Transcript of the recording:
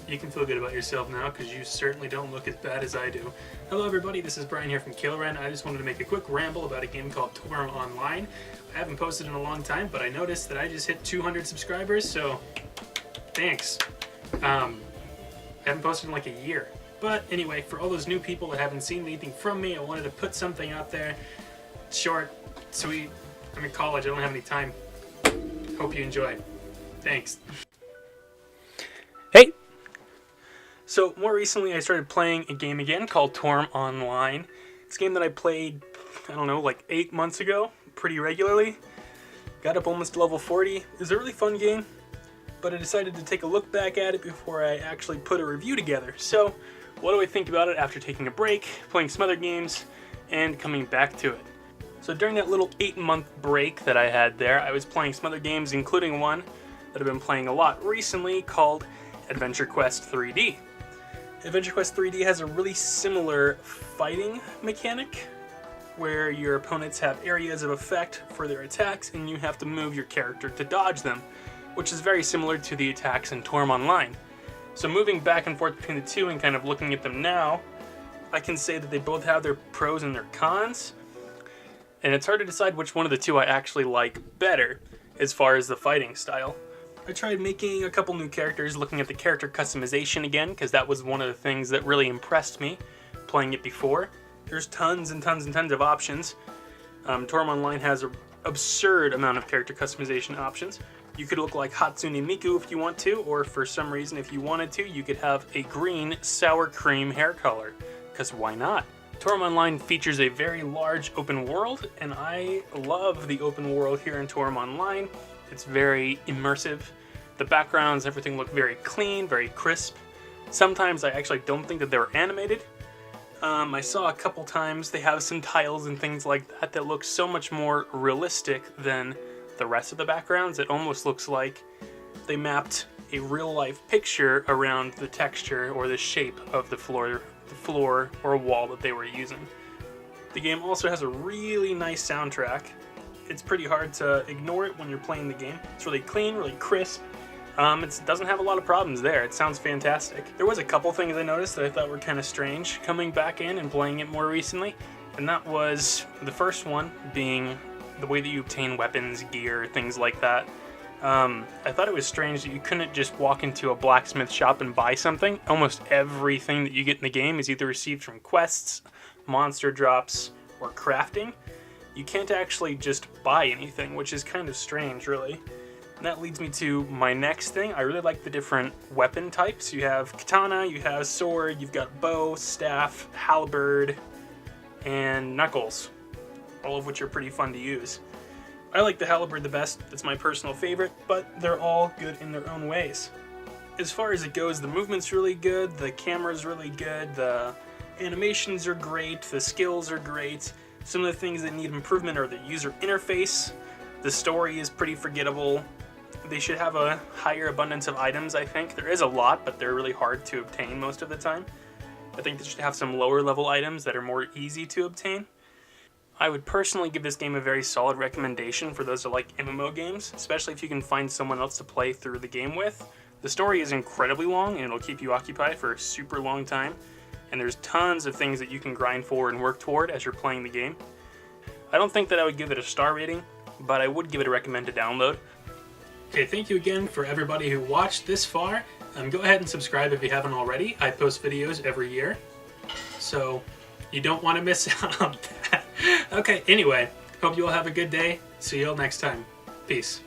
You can feel good about yourself now because you certainly don't look as bad as I do. Hello everybody, this is Brian here from Toram. I just wanted to make a quick ramble about a game called Toram Online. I haven't posted in a long time, but I noticed that I just hit 200 subscribers, so thanks. I haven't posted in like a year. But anyway, for all those new people that haven't seen anything from me, I wanted to put something out there. Short, sweet. I'm in college, I don't have any time. Hope you enjoy. Thanks. Hey! So more recently I started playing a game again called Toram Online. It's a game that I played, I don't know, like 8 months ago, pretty regularly. Got up almost to level 40. It was a really fun game, but I decided to take a look back at it before I actually put a review together. So what do I think about it after taking a break, playing some other games, and coming back to it? So during that little 8-month break that I had there, I was playing some other games, including one that I've been playing a lot recently called Adventure Quest 3D. Adventure Quest 3D has a really similar fighting mechanic where your opponents have areas of effect for their attacks and you have to move your character to dodge them, which is very similar to the attacks in Toram Online. So moving back and forth between the two and kind of looking at them now, I can say that they both have their pros and their cons, and it's hard to decide which one of the two I actually like better as far as the fighting style. I tried making a couple new characters, looking at the character customization again, because that was one of the things that really impressed me playing it before. There's tons and tons and tons of options. Toram Online has an absurd amount of character customization options. You could look like Hatsune Miku if you want to, or for some reason if you wanted to, you could have a green sour cream hair color, because why not? Toram Online features a very large open world, and I love the open world here in Toram Online. It's very immersive. The backgrounds, everything look very clean, very crisp. Sometimes I actually don't think that they were animated. I saw a couple times they have some tiles and things like that that look so much more realistic than the rest of the backgrounds. It almost looks like they mapped a real-life picture around the texture or the shape of the floor or wall that they were using. The game also has a really nice soundtrack. It's pretty hard to ignore it when you're playing the game. It's really clean, really crisp. It doesn't have a lot of problems there. It sounds fantastic. There was a couple things I noticed that I thought were kind of strange coming back in and playing it more recently, and that was the first one being the way that you obtain weapons, gear, things like that. I thought it was strange that you couldn't just walk into a blacksmith shop and buy something. Almost everything that you get in the game is either received from quests, monster drops, or crafting. You can't actually just buy anything, which is kind of strange, really. And that leads me to my next thing. I really like the different weapon types. You have katana, you have sword, you've got bow, staff, halberd, and knuckles, all of which are pretty fun to use. I like the halberd the best. It's my personal favorite, but they're all good in their own ways. As far as it goes, the movement's really good, the camera's really good, the animations are great, the skills are great. Some of the things that need improvement are the user interface. The story is pretty forgettable. They should have a higher abundance of items, I think. There is a lot, but they're really hard to obtain most of the time. I think they should have some lower level items that are more easy to obtain. I would personally give this game a very solid recommendation for those that like MMO games, especially if you can find someone else to play through the game with. The story is incredibly long and it'll keep you occupied for a super long time, and there's tons of things that you can grind for and work toward as you're playing the game. I don't think that I would give it a star rating, but I would give it a recommend to download. Okay, thank you again for everybody who watched this far. Go ahead and subscribe if you haven't already. I post videos every year, so you don't want to miss out on that. Okay, anyway, hope you all have a good day. See you all next time. Peace.